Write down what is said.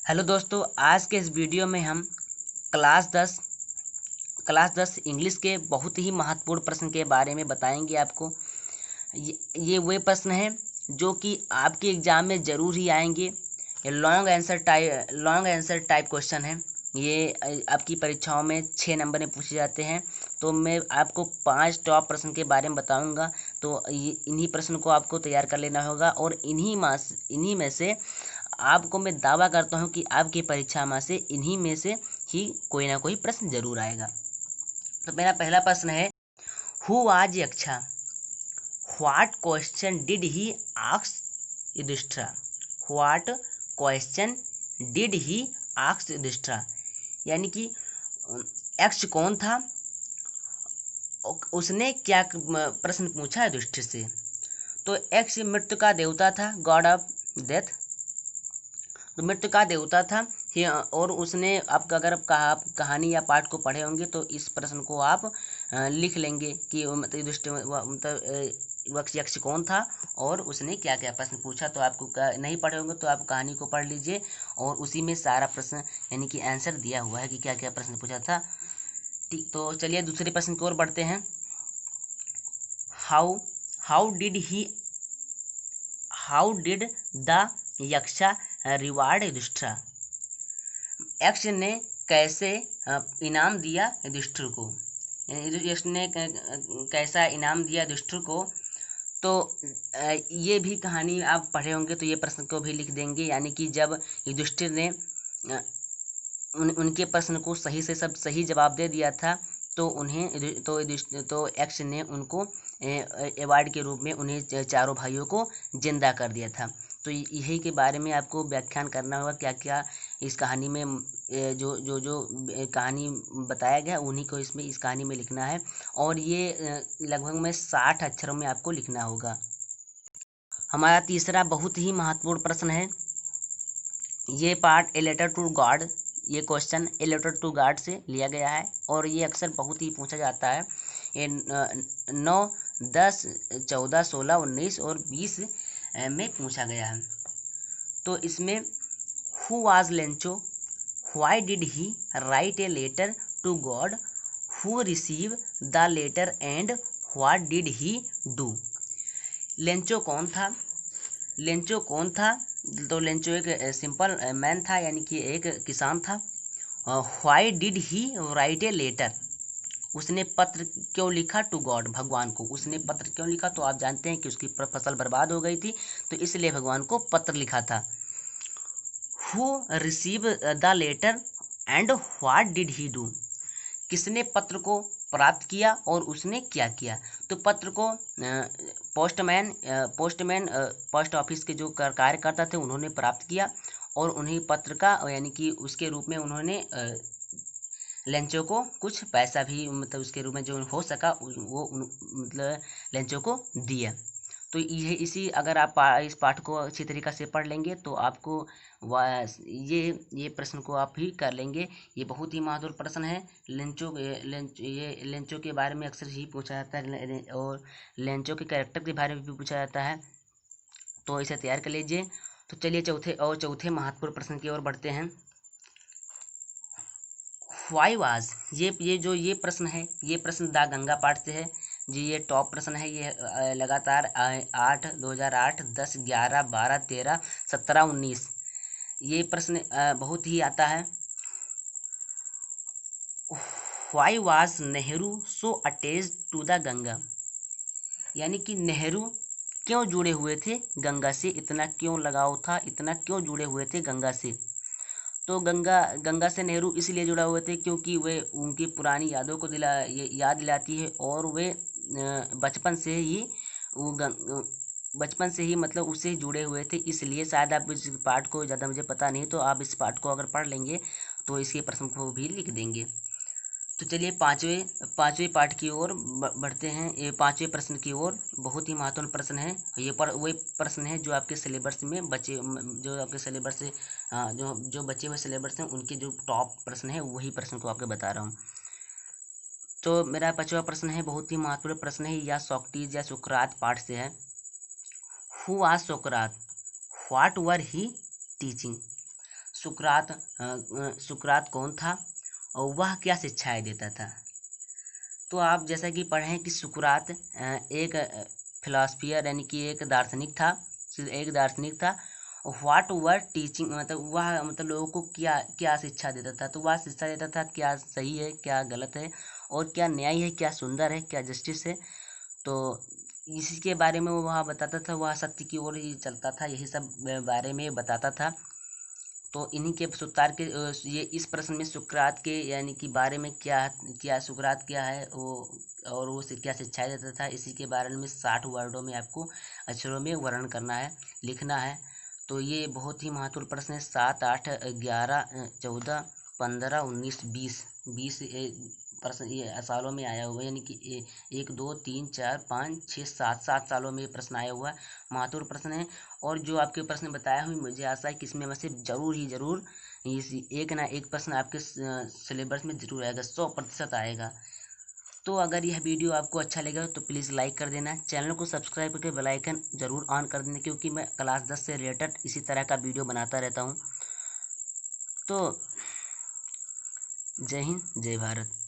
Hello दोस्तों, आज के इस वीडियो में हम क्लास 10 इंग्लिश के बहुत ही महत्वपूर्ण प्रश्न के बारे में बताएंगे आपको। ये वे प्रश्न हैं जो कि आपके एग्ज़ाम में ज़रूर ही आएंगे। ये लॉन्ग आंसर टाइप क्वेश्चन है। ये आपकी परीक्षाओं में 6 नंबर में पूछे जाते हैं। तो मैं आपको 5 टॉप प्रश्न के बारे में बताऊंगा। तो ये इन्हीं प्रश्न को आपको तैयार कर लेना होगा और इन्हीं में से आपको मैं दावा करता हूँ कि आपकी परीक्षा में से इन्हीं में से ही कोई ना कोई प्रश्न जरूर आएगा। तो मेरा पहला प्रश्न है, who was Yaksha? What question did he ask Yudhishthir? What question did he ask Yudhishthir? यानी कि यक्ष कौन था, उसने क्या प्रश्न पूछा युधिष्ठिर से। तो यक्ष मृत्यु का देवता था, गॉड ऑफ डेथ। तो मृत्यु का देवता था और उसने आपका अगर आप कहानी या पाठ को पढ़े होंगे तो इस प्रश्न को आप लिख लेंगे कि मतलब यक्ष कौन था और उसने क्या क्या प्रश्न पूछा। तो आपको नहीं पढ़े होंगे तो आप कहानी को पढ़ लीजिए और उसी में सारा प्रश्न यानी कि आंसर दिया हुआ है कि क्या क्या प्रश्न पूछा था। ठीक, तो चलिए दूसरे प्रश्न की ओर बढ़ते हैं। How how did he how did the Yaksha reward Yudhishthir? Yaksha ने कैसे इनाम दिया युधिष्ठिर को, यक्ष ने कैसा इनाम दिया युधिष्ठिर को। तो ये भी कहानी आप पढ़े होंगे तो ये प्रश्न को भी लिख देंगे। यानी कि जब युधिष्ठिर ने उनके प्रश्न को सही से सब सही जवाब दे दिया था तो उन्हें तो यक्ष ने उनको अवार्ड के रूप में उन्हें चारों भाइयों को जिंदा कर दिया था। तो यही के बारे में आपको व्याख्यान करना होगा, क्या क्या इस कहानी में जो कहानी बताया गया उन्हीं को इसमें इस कहानी में लिखना है। और ये लगभग में 60 अक्षरों में आपको लिखना होगा। हमारा तीसरा बहुत ही महत्वपूर्ण प्रश्न है। ये part A letter to God, ये question A letter to God से लिया गया है और ये अक्सर बहुत ही पूछा जाता है। ये 9, 10, 14, 16, 19 और 20 में पूछा गया है। तो इसमें who was Lencho? Why did he write a letter to God? Who receive the letter and what did he do? Lencho कौन था? लेंचो कौन था? तो लेंचो एक सिंपल मैन था, यानी कि एक किसान था। Why did he write a letter? उसने पत्र क्यों लिखा टू गॉड? भगवान को उसने पत्र क्यों लिखा? तो आप जानते हैं कि उसकी फसल बर्बाद हो गई थी तो इसलिए भगवान को पत्र लिखा था। Who receive the letter and what did he do? किसने पत्र को प्राप्त किया और उसने क्या किया? तो पत्र को पोस्टमैन पोस्ट ऑफिस के जो कार्यकर्ता थे उन्होंने प्राप्त किया और उन्हीं पत्र का यानी कि उसके रूप में उन्होंने लेंचो को कुछ पैसा भी मतलब उसके रूप में जो हो सका वो मतलब लेंचो को दिया। तो इसी अगर आप इस पाठ को अच्छी तरीक़ा से पढ़ लेंगे तो आपको ये प्रश्न को आप भी कर लेंगे। ये बहुत ही महत्वपूर्ण प्रश्न है। ये लेंचो के बारे में अक्सर ही पूछा जाता है और लेंचो के कैरेक्टर के बारे में भी पूछा जाता है। तो इसे तैयार कर लीजिए। तो चलिए चौथे महत्वपूर्ण प्रश्न की ओर बढ़ते हैं। व्हाई वाज, ये प्रश्न है, ये प्रश्न द गंगा पाठ से है जी। ये टॉप प्रश्न है। ये लगातार 2008, 10, 11, 12, 13, 17, 19 ये प्रश्न बहुत ही आता है। Why was Nehru so attached to the Ganga? यानी कि नेहरू क्यों जुड़े हुए थे गंगा से, इतना क्यों लगाव था, इतना क्यों जुड़े हुए थे गंगा से? तो गंगा से नेहरू इसलिए जुड़ा हुए थे क्योंकि वे उनकी पुरानी यादों को याद दिलाती है और वे बचपन से ही बचपन से ही मतलब उससे जुड़े हुए थे। इसलिए शायद आप इस पाठ को ज़्यादा मुझे पता नहीं तो आप इस पाठ को अगर पढ़ लेंगे तो इसके प्रश्न को भी लिख देंगे। तो चलिए पांचवें पाठ की ओर बढ़ते हैं। ये पांचवें प्रश्न की ओर बहुत ही महत्वपूर्ण प्रश्न है। ये वही प्रश्न है जो आपके सिलेबस में बचे, जो आपके सिलेबस से जो बचे हुए सिलेबस हैं उनके जो टॉप प्रश्न है वही प्रश्न को आपको बता रहा हूँ। तो मेरा 5वां प्रश्न है, बहुत ही महत्वपूर्ण प्रश्न है, या सोक्रेटिस या सुकरात पाठ से है। Who was Socrates? What were he teaching? सुकरात कौन था और वह क्या शिक्षाएं देता था। तो आप जैसा कि पढ़े हैं कि सुकरात एक फिलोसफियर यानी कि एक दार्शनिक था। व्हाट वर टीचिंग मतलब वह मतलब लोगों को क्या क्या शिक्षा देता था। तो वह शिक्षा देता था क्या सही है क्या गलत है और क्या न्याय है क्या सुंदर है क्या जस्टिस है। तो इसी के बारे में वह बताता था, वह सत्य की ओर ही चलता था, यही सब बारे में बताता था। तो इन्हीं के सूत्रधार के ये इस प्रश्न में सुकरात के यानी कि बारे में क्या क्या सुकरात क्या है वो और वो क्या शिक्षाएं देता था, इसी के बारे में 60 वर्डों में आपको अक्षरों में वर्णन करना है, लिखना है। तो ये बहुत ही महत्वपूर्ण प्रश्न है। 7, 8, 11, 14, 15, 19, 20 प्रश्न ये सालों में आया हुआ है, यानी कि 1, 2, 3, 4, 5, 6, 7 सालों में ये प्रश्न आया हुआ है। महत्वपूर्ण प्रश्न है। और जो आपके प्रश्न बताया हुई मुझे आशा है कि इसमें में से ज़रूर इस एक ना एक प्रश्न आपके सिलेबस में ज़रूर आएगा, 100% आएगा। तो अगर यह वीडियो आपको अच्छा लगा तो प्लीज़ लाइक कर देना, चैनल को सब्सक्राइब करके बेल आइकन ज़रूर ऑन कर देना, क्योंकि मैं क्लास 10 से रिलेटेड इसी तरह का वीडियो बनाता रहता हूँ। तो जय हिंद जय भारत।